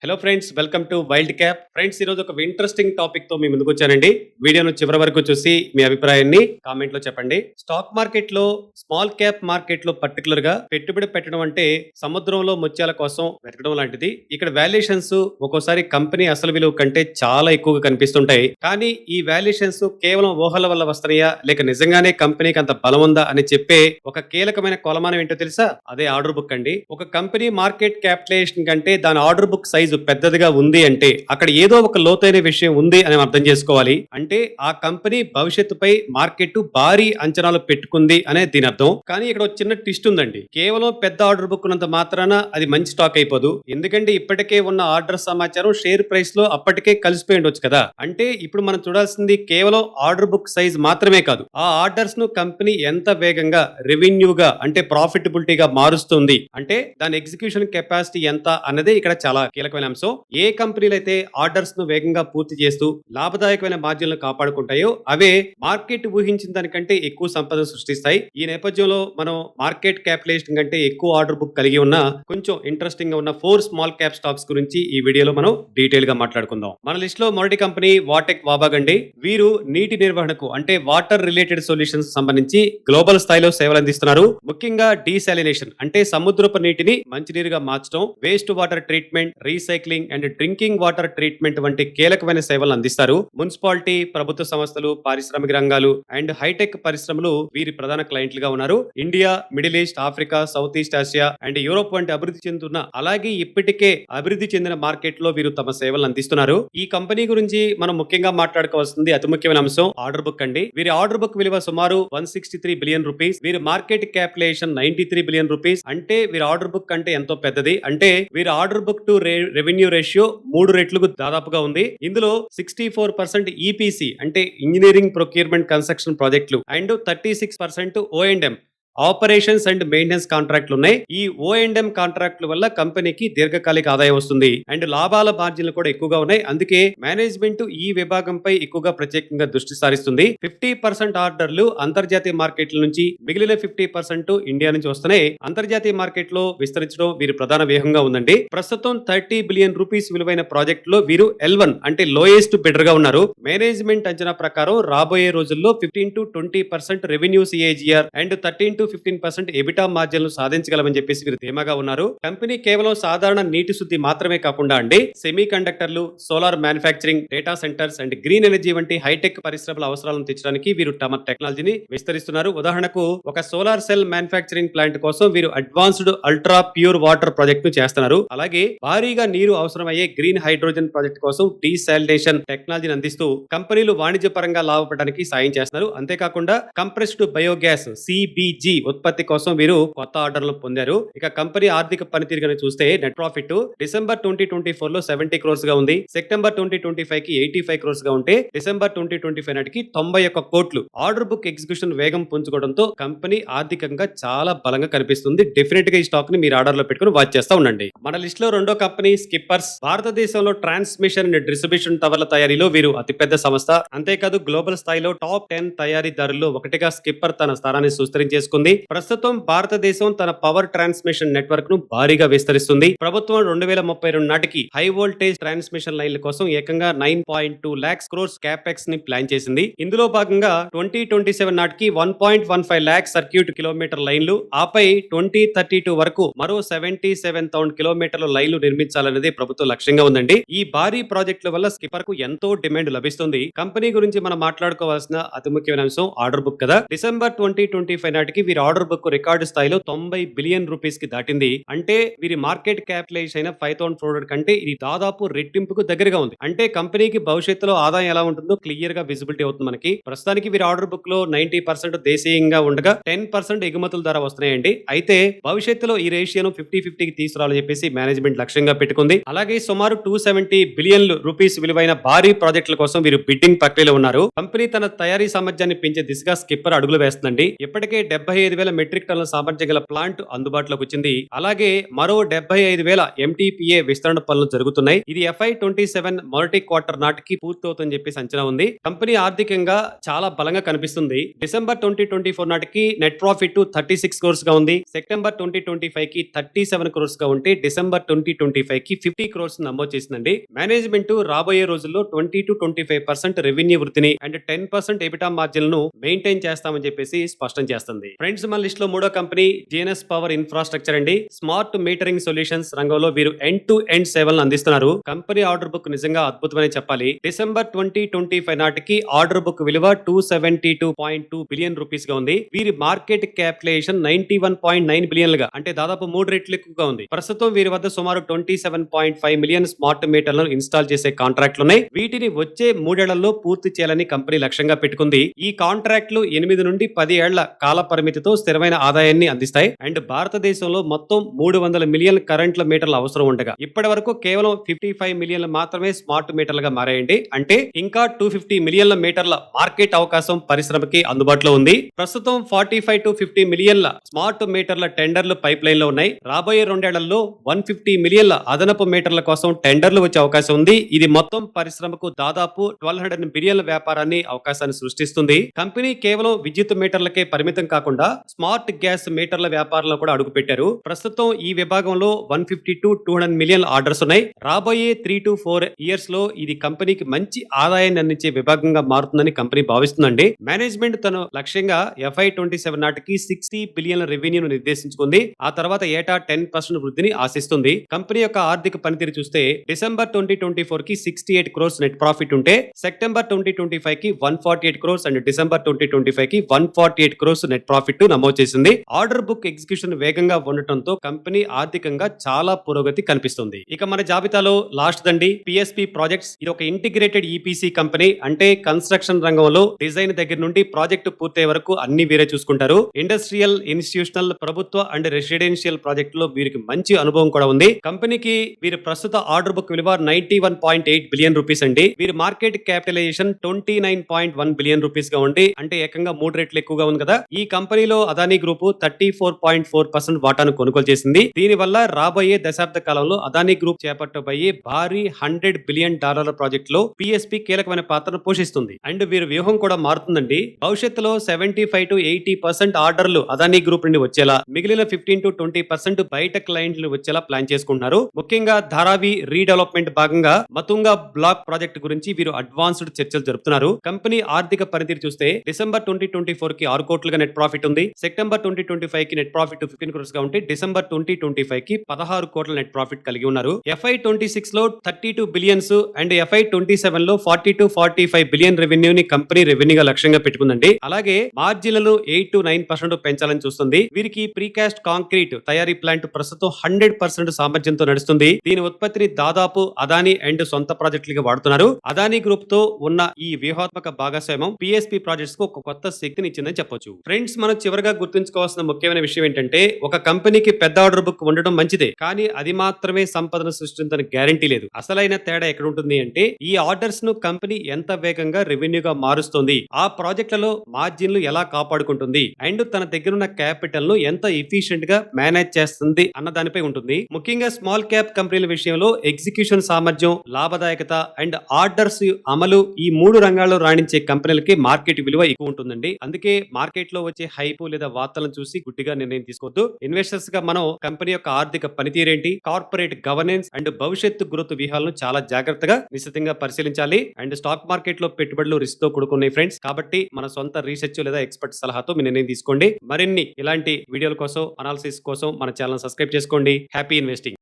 Hello friends, welcome to wild cap. Friends, ఈ రోజు ఒక ఇంట్రెస్టింగ్ టాపిక్ తో మీ ముందుకు వచ్చానండి. వీడియోను చివరి వరకు చూసి మీ అభిప్రాయాన్ని కామెంట్ లో చెప్పండి. స్టాక్ మార్కెట్ లో, స్మాల్ క్యాప్ మార్కెట్ లో పర్టికులర్ గా పెట్టుబడి పెట్టడం అంటే సముద్రంలో ముత్యాల కోసం వెతకడం లాంటిది. ఇక్కడ వాల్యుయేషన్స్ ఒక్కోసారి కంపెనీ అసలు విలువ కంటే చాలా ఎక్కువగా కనిపిస్తుంటాయి. కానీ ఈ వాల్యుయేషన్స్ కేవలం ఊహల వల్ల వస్తున్నాయా, లేక నిజంగానే కంపెనీకి అంత బలం ఉందా అని చెప్పే ఒక కీలకమైన కొలమానం ఏంటో తెలుసా? అదే ఆర్డర్ బుక్ అండి. ఒక కంపెనీ మార్కెట్ క్యాపిటలైజేషన్ కంటే దాని ఆర్డర్ బుక్ సైజు పెద్దదిగా ఉంది అంటే అక్కడ ఏదో ఒక లోతైన విషయం ఉంది అని అర్థం చేసుకోవాలి. అంటే ఆ కంపెనీ భవిష్యత్తుపై మార్కెట్ భారీ అంచనాలు పెట్టుకుంది అనే దీని అర్థం. కానీ ఇక్కడ ఒక చిన్న ట్విస్ట్ ఉందండి. కేవలం పెద్ద ఆర్డర్ బుక్ ఉన్నంత మాత్రాన అది మంచి స్టాక్ అయిపోదు. ఎందుకంటే ఇప్పటికే ఉన్న ఆర్డర్ సమాచారం షేర్ ప్రైస్ లో అప్పటికే కలిసిపోయి ఉండొచ్చు కదా. అంటే ఇప్పుడు మనం చూడాల్సింది కేవలం ఆర్డర్ బుక్ సైజ్ మాత్రమే కాదు, ఆ ఆర్డర్స్ ను కంపెనీ ఎంత వేగంగా రెవెన్యూగా అంటే ప్రాఫిటబిలిటీగా మారుస్తుంది, అంటే దాని ఎగ్జిక్యూషన్ కెపాసిటీ ఎంత అన్నదే ఇక్కడ చాలా కీలకమైన అంశం. ఏ కంపెనీలు అయితే ఆర్డర్స్ ను వేగంగా పూర్తి చేస్తూ లాభదాయకమైన మార్జిన్లను కాపాడుకుంటాయో అవే మార్కెట్ ఊహించిన దానికంటే ఎక్కువ సంపద సృష్టిస్తాయి. ఈ నేపథ్యంలో మనం మార్కెట్ క్యాపిటలైజేషన్ కంటే ఎక్కువ ఆర్డర్ బుక్ కలిగి ఉన్న కొంచెం ఇంట్రెస్టింగ్ గా ఉన్న 4 స్మాల్ క్యాప్ స్టాక్స్ గురించి ఈ వీడియోలో మనం డీటెయిల్ గా మాట్లాడుకుందాం. మన లిస్ట్ లో మొదటి కంపెనీ వాటెక్ వాబాగ్ అండి. వీరు నీటి నిర్వహణకు అంటే వాటర్ రిలేటెడ్ సొల్యూషన్స్ సంబంధించి గ్లోబల్ స్థాయిలో సేవలు అందిస్తున్నారు. ముఖ్యంగా డీసాలినేషన్ అంటే సముద్రపు నీటిని మంచినీరుగా మార్చడం, waste water treatment, recycling and drinking water treatment వంటి కీలకమైన సేవలు అందిస్తారు. మున్సిపాలిటీ, ప్రభుత్వ సంస్థలు, పారిశ్రామిక రంగాలు అండ్ హైటెక్ పరిశ్రమలు వీరి ప్రధాన క్లయింట్లుగా ఉన్నారు. India, middle east, Africa, south east Asia and Europe వంటి అభివృద్ధి చెందుతున్న అలాగే ఇప్పటికే అభివృద్ధి చెందిన మార్కెట్ లో వీరు తమ సేవలు అందిస్తున్నారు. ఈ కంపెనీ గురించి మనం ముఖ్యంగా మాట్లాడుకోవాల్సింది అతి ముఖ్యమైన అంశం ఆర్డర్ బుక్ అండి. వీరి ఆర్డర్ బుక్ విలువ సుమారు 163 బిలియన్ రూపీస్. వీరి మార్కెట్ క్యాపిటలైజేషన్ 93 బిలియన్ రూపీస్. అంటే వీరి ఆర్డర్ బుక్ అంటే ఎంతో పెద్దది. అంటే వీరి order book to revenue ratio 3 రెట్లకు దాదాపుగా ఉంది. ఇందులో 64% ఈపీసీ అంటే ఇంజనీరింగ్, ప్రొక్యూర్మెంట్, కన్స్ట్రక్షన్ ప్రాజెక్టులు అండ్ 36% ఓఎండ్ఎం ఆపరేషన్స్ అండ్ మెయింటెనెన్స్ కాంట్రాక్ట్లు ఉన్నాయి. ఈ ఓఎండ్ఎం కాంట్రాక్ట్ల వల్ల కంపెనీకి దీర్ఘకాలిక ఆదాయం వస్తుంది అండ్ లాభాల మార్జిన్లు కూడా ఎక్కువగా ఉన్నాయి. అందుకే మేనేజ్మెంట్ ఈ విభాగంపై ఎక్కువగా ప్రత్యేకంగా దృష్టి సారిస్తుంది. 50% ఆర్డర్లు అంతర్జాతీయ మార్కెట్ల నుంచి, మిగిలిన 50% ఇండియా నుంచి వస్తున్నాయి. అంతర్జాతీయ మార్కెట్ లో విస్తరించడం వీరి ప్రధాన వ్యూహంగా ఉందండి. ప్రస్తుతం 30 బిలియన్ రూపీస్ విలువైన ప్రాజెక్ట్ లో వీరు L1 అంటే లోయెస్ట్ బిడ్డర్ గా ఉన్నారు. మేనేజ్మెంట్ అంచనా ప్రకారం రాబోయే రోజుల్లో 15 to 20% revenue CAGR and 13 to 15% EBITDA మార్జిన్లు సాధించగలమని చెప్పేసి వీరు ధీమాగా ఉన్నారు. కంపెనీ కేవలం సాధారణ నీటి శుద్ధి మాత్రమే కాకుండా అండి, సెమీ కండక్టర్లు, solar manufacturing, data centres and green energy వంటి హైటెక్ పరిశ్రమల అవసరాలను తీర్చడానికి వీరు తమ టెక్నాలజీని విస్తరిస్తున్నారు. ఉదాహరణకు ఒక సోలార్ సెల్ మ్యానుఫ్యాక్చరింగ్ ప్లాంట్ కోసం వీరు advanced ultra pure water project ను చేస్తున్నారు. అలాగే భారీగా నీరు అవసరమయ్యే గ్రీన్ హైడ్రోజన్ ప్రాజెక్ట్ కోసం డీసాలినేషన్ టెక్నాలజీని అందిస్తూ కంపెనీలు వాణిజ్యపరంగా లాభపడడానికి సాయం చేస్తున్నారు. అంతేకాకుండా కంప్రెస్డ్ బయోగ్యాస్ CBG ఉత్పత్తి కోసం వీరు కొత్త ఆర్డర్లు పొందారు. ఇక కంపెనీ ఆర్థిక పనితీరుగా చూస్తే నెట్ ప్రాఫిట్ డిసెంబర్ 2024 లో 70 crores గా ఉంది. సెప్టెంబర్ 2025 కి 85 crores గా ఉంటే డిసెంబర్ 2025 నాటికి 91 కోట్లు. ఆర్డర్ బుక్ ఎగ్జిక్యూషన్ వేగం పుంజుకోవడంతో కంపెనీ ఆర్థికంగా చాలా బలంగా కనిపిస్తుంది. డెఫినెట్ గా ఈ స్టాక్ ని మీరు ఆర్డర్ లో పెట్టుకుని వాచ్ చేస్తా ఉండండి. మన లిస్ట్ లో రెండో కంపెనీ స్కిప్పర్స్. భారతదేశంలో ట్రాన్స్మిషన్ అండ్ డిస్ట్రిబ్యూషన్ టవర్ల తయారీలో వీరు అతిపెద్ద సంస్థ. అంతేకాదు గ్లోబల్ స్థాయిలో టాప్ 10 తయారీదారుల్లో ఒకటిగా స్కిప్పర్ తన స్థానాన్ని సుస్థిరించేసుకుంది. ప్రస్తుతం భారతదేశం తన పవర్ ట్రాన్స్మిషన్ నెట్వర్క్ ను భారీగా విస్తరిస్తుంది. ప్రభుత్వం 2032 నాటికి హై వోల్టేజ్ ట్రాన్స్మిషన్ లైన్ల కోసం ఏకంగా 9.2 lakhs crores క్యాపెక్స్ ని ప్లాన్ చేసింది. ఇందులో భాగంగా 2027 నాటికి 1.15 lakh సర్క్యూట్ కిలోమీటర్ లైన్లు, ఆపై 2032 వరకు మరో 77,000 కిలోమీటర్ల లైన్లు నిర్మించాలనేది ప్రభుత్వ లక్ష్యంగా ఉందండి. ఈ భారీ ప్రాజెక్టుల వల్ల స్కిప్పర్ కు ఎంతో డిమాండ్ లభిస్తుంది. కంపెనీ గురించి మనం మాట్లాడుకోవాల్సిన అతి ముఖ్యమైన అంశం ఆర్డర్ బుక్ కదా. డిసెంబర్ 2025 నాటికి వీరి ఆర్డర్ బుక్ రికార్డు స్థాయిలో 90 బిలియన్ రూపీస్ కి దాటింది. అంటే వీరి మార్కెట్ క్యాపిటలైజేషన్ అయిన 5,000 crore కంటే ఇది దాదాపు రెట్టింపుకు దగ్గరగా ఉంది. అంటే కంపెనీకి భవిష్యత్తులో ఆదాయం ఎలా ఉంటుందో క్లియర్ గా విజిబిలిటీ అవుతుంది మనకి. ప్రస్తుతానికి వీరి ఆర్డర్ బుక్ లో 90% దేశీయంగా ఉండగా 10% ఎగుమతుల ద్వారా వస్తున్నాయండి. అయితే భవిష్యత్తులో ఈ రేషియోను 50-50 కి తీసుకురావాలని చెప్పేసి మేనేజ్మెంట్ లక్ష్యంగా పెట్టుకుంది. అలాగే సుమారు 270 బిలియన్ రూపీస్ విలువైన భారీ ప్రాజెక్టుల కోసం వీరు బిడ్డింగ్ ప్రక్రియలో ఉన్నారు. కంపెనీ తన తయారీ సామర్థ్యాన్ని పెంచే దిశగా స్కిప్పర్ అడుగులు వేస్తుందండి. ఇప్పటికే 75,000 మెట్రిక్ టన్నుల సామర్థ్యం గల ప్లాంట్ అందుబాటులోకి వచ్చింది. అలాగే మరో 75,000 MTPA విస్తరణ పనులు జరుగుతున్నాయి. ఇది FY27 మొదటి క్వార్టర్ నాటికి పూర్తవుతుందని చెప్పేసి అంచనా ఉంది. కంపెనీ ఆర్థికంగా చాలా బలంగా కనిపిస్తుంది. డిసెంబర్ 2024 నాటికి నెట్ ప్రాఫిట్ 36 క్రోర్స్ గా ఉంది. సెప్టెంబర్ 2025 కి 37 క్రోర్స్ గా ఉంటే డిసెంబర్ 2025 కి 50 క్రోర్స్ నమోదు చేసిందండి. మేనేజ్మెంట్ రాబోయే రోజుల్లో 20-25% రెవెన్యూ వృద్ధిని అండ్ 10% ఎబిటా మార్జిన్ ను మెయింటైన్ చేస్తామని చెప్పేసి స్పష్టం చేస్తుంది. ఫ్రెండ్స్, మన లిస్ట్ లో మూడో కంపెనీ GNS పవర్ ఇన్ఫ్రాస్ట్రక్చర్ అండి. స్మార్ట్ మీటరింగ్ సొల్యూషన్స్ రంగంలో వీరు ఎండ్ టు ఎండ్ సేవలను అందిస్తున్నారు. కంపెనీ ఆర్డర్ బుక్ నిజంగా అద్భుతమని చెప్పాలి. డిసెంబర్ 2025 నాటికి ఆర్డర్ బుక్ విలువ 272.2 బిలియన్ రూపీస్ గా ఉంది. వీరి మార్కెట్ క్యాపిటలైజేషన్ 91.9 బిలియన్ గా, అంటే దాదాపు 3 రెట్లు ఎక్కువగా ఉంది. ప్రస్తుతం వీరి వద్ద సుమారు 27.5 మిలియన్ స్మార్ట్ మీటర్లను ఇన్స్టాల్ చేసే కాంట్రాక్ట్లు ఉన్నాయి. వీటిని వచ్చే 3 ఏళ్లలో పూర్తి చేయాలని కంపెనీ లక్ష్యంగా పెట్టుకుంది. ఈ కాంట్రాక్ట్లు 8 నుండి 10 ఏళ్ల కాల పరిమితితో స్థిరమైన ఆదాయాన్ని అందిస్తాయి. అండ్ భారతదేశంలో మొత్తం 300 మిలియన్ కరెంట్ల మీటర్ల అవసరం ఉండగా ఇప్పటి వరకు కేవలం 55 మిలియన్లు మాత్రమే స్మార్ట్ మీటర్లుగా మారాయండి. అంటే ఇంకా 250 మిలియన్ల మీటర్ల మార్కెట్ అవకాశం పరిశ్రమకి అందుబాటులో ఉంది. ప్రస్తుతం 45 to 50 మిలియన్ల స్మార్ట్ మీటర్ల టెండర్లు పైప్ లైన్ లో ఉన్నాయి. రాబోయే 2 ఏళ్లలో 150 మిలియన్ల అదనపు మీటర్ల కోసం టెండర్లు వచ్చే అవకాశం ఉంది. ఇది మొత్తం పరిశ్రమకు దాదాపు 1200 బిలియన్ల వ్యాపారాన్ని అవకాశాన్ని సృష్టిస్తుంది. కంపెనీ కేవలం విద్యుత్ మీటర్లకే పరిమితం కాకుండా స్మార్ట్ గ్యాస్ మీటర్ల వ్యాపారంలో కూడా అడుగు పెట్టారు. ప్రస్తుతం ఈ విభాగంలో 150 to 200 మిలియన్ ఆర్డర్స్ ఉన్నాయి. రాబోయే 3 to 4 ఇయర్స్ లో ఇది కంపెనీకి మంచి ఆదాయాన్ని అందించే విభాగంగా మారుతుందని కంపెనీ భావిస్తుందండి. మేనేజ్మెంట్ తన లక్ష్యంగా FY27 నాటికి 60 బిలియన్ల రెవెన్యూను నిర్దేశించుకుంది. ఆ తర్వాత ఏటా 10% వృద్ధిని ఆశిస్తుంది. కంపెనీ యొక్క ఆర్థిక పనితీరు చూస్తే డిసెంబర్ 2024 కి 68 క్రోర్స్ నెట్ ప్రాఫిట్ ఉంటే సెప్టెంబర్ 2025 కి 148 క్రోర్స్ అండ్ డిసెంబర్ 2025 కి 148 క్రోర్స్ నెట్ ప్రాఫిట్ నమోదు చేసింది. ఆర్డర్ బుక్ ఎగ్జిక్యూషన్ వేగంగా ఉండటంతో కంపెనీ ఆర్థికంగా చాలా పురోగతి కనిపిస్తుంది. ఇక మన జాబితాలో లాస్ట్ దండి PSP ప్రాజెక్ట్స్. ఇది ఒక ఇంటిగ్రేటెడ్ EPC కంపెనీ. అంటే కన్స్ట్రక్షన్ రంగంలో డిజైన్ దగ్గర నుండి ప్రాజెక్టు పూర్తయ్యే వరకు అన్ని వీరే చూసుకుంటారు. ఇండస్ట్రియల్, ఇన్స్టిట్యూషనల్, ప్రభుత్వ అండ్ రెసిడెన్షియల్ ప్రాజెక్టులో వీరికి మంచి అనుభవం కూడా ఉంది. కంపెనీకి వీరి ప్రస్తుత ఆర్డర్ బుక్ విలువ 91.8 బిలియన్ రూపీస్ అండి. వీరి మార్కెట్ క్యాపిటలైజేషన్ 29.1 బిలియన్ రూపీస్ గా ఉండి, అంటే ఏకంగా 3 రెట్లు ఎక్కువగా ఉంది కదా. ఈ కంపెనీలో అదానీ గ్రూప్ 34.4% వాటాను కొనుగోలు చేసింది. దీని వల్ల రాబోయే దశాబ్ద కాలంలో అదానీ గ్రూప్ చేపట్టబోయే భారీ $100 బిలియన్ ప్రాజెక్ట్ లో PSP కీలకమైన పాత్రను పోషిస్తుంది. అండ్ వీరి వ్యూహం కూడా మారుతుందండి. భవిష్యత్తులో 75 to 80% ఆర్డర్లు అదానీ గ్రూప్ నుండి వచ్చేలా, మిగిలిన 15 to 20% బయట క్లయింట్లు వచ్చేలా ప్లాన్ చేసుకుంటున్నారు. ముఖ్యంగా ధారావి రీడెవలప్మెంట్ భాగంగా మతుంగా బ్లాక్ ప్రాజెక్ట్ గురించి వీరు అడ్వాన్స్డ్ చర్చలు జరుపుతున్నారు. కంపెనీ ఆర్థిక పనితీరు చూస్తే డిసెంబర్ 2024 కి 6 కోట్లుగా నెట్ ప్రాఫిట్ ఉంది. సెప్టెంబర్ 2025 కి నెట్ ప్రాఫిట్ 15 క్రోర్స్ గా ఉంటే డిసెంబర్ 2025 కి 16 కోట్ల నెట్ ప్రాఫిట్ కలిగి ఉన్నారు. FY26 లో 32 బిలియన్స్ అండ్ FY27 లో 40 to 45 బిలియన్ రెవెన్యూని కంపెనీ రెవెన్యూగా లక్ష్యంగా పెట్టుకుందండి. అలాగే మార్జిన్లను 8 to 9% పెంచాలని చూస్తుంది. వీరికి ప్రీకాస్ట్ కాంక్రీట్ తయారీ ప్లాంట్ ప్రస్తుతం 100% సామర్థ్యంతో నడుస్తుంది. దీని ఉత్పత్తిని దాదాపు అదానీ అండ్ సొంత ప్రాజెక్టులుగా వాడుతున్నారు. అదానీ గ్రూప్ తో ఉన్న ఈ వ్యూహాత్మక భాగస్వామ్యం PSP ప్రాజెక్ట్స్ కు ఒక కొత్త శక్తిని ఇచ్చిందని చెప్పొచ్చు. ఫ్రెండ్స్, మనం చివరిగా గుర్తుంచుకోవాల్సిన ముఖ్యమైన విషయం ఏంటంటే, ఒక కంపెనీకి పెద్ద ఆర్డర్ బుక్ ఉండడం మంచిదే, కానీ అది మాత్రమే సంపదను సృష్టించని గ్యారంటీ లేదు. అసలైన తేడా ఎక్కడ ఉంటుంది అంటే, ఈ ఆర్డర్స్ ను కంపెనీ ఎంత వేగంగా రెవెన్యూగా మారుస్తుంది, ఆ ప్రాజెక్టులలో మార్జిన్లు ఎలా కాపాడుకుంటుంది, అండ్ తన దగ్గరున్న క్యాపిటల్ ను ఎంత ఎఫిషియెంట్ గా మేనేజ్ చేస్తుంది అన్న దానిపై ఉంటుంది. ముఖ్యంగా స్మాల్ క్యాప్ కంపెనీల విషయంలో ఎగ్జిక్యూషన్ సామర్థ్యం, లాభదాయకత అండ్ ఆర్డర్స్ అమలు, ఈ 3 రంగాల్లో రాణించే కంపెనీలకి మార్కెట్ విలువ ఎక్కువ ఉంటుందండి. అందుకే మార్కెట్ లో వచ్చే హైప్ లేదా వార్తలను చూసి గుడ్డిగా నిర్ణయం తీసుకోవద్దు. ఇన్వెస్టర్స్ గా మనం కంపెనీ యొక్క ఆర్థిక పనితీరేంటి, కార్పొరేట్ గవర్నెన్స్ అండ్ భవిష్యత్తు గ్రోత్ వ్యూహాలను చాలా జాగ్రత్తగా నిశ్చితంగా పరిశీలించాలి. అండ్ స్టాక్ మార్కెట్ లో పెట్టుబడులు రిస్క్ తో కూడుకున్నాయి ఫ్రెండ్స్. కాబట్టి మన సొంత రీసెర్చ్ లేదా ఎక్స్పర్ట్ సలహాతో మీ నిర్ణయం తీసుకోండి. మరిన్ని ఇలాంటి వీడియోల కోసం, అనాలిసిస్ కోసం మన ఛానల్ సబ్స్క్రైబ్ చేసుకోండి. Happy investing.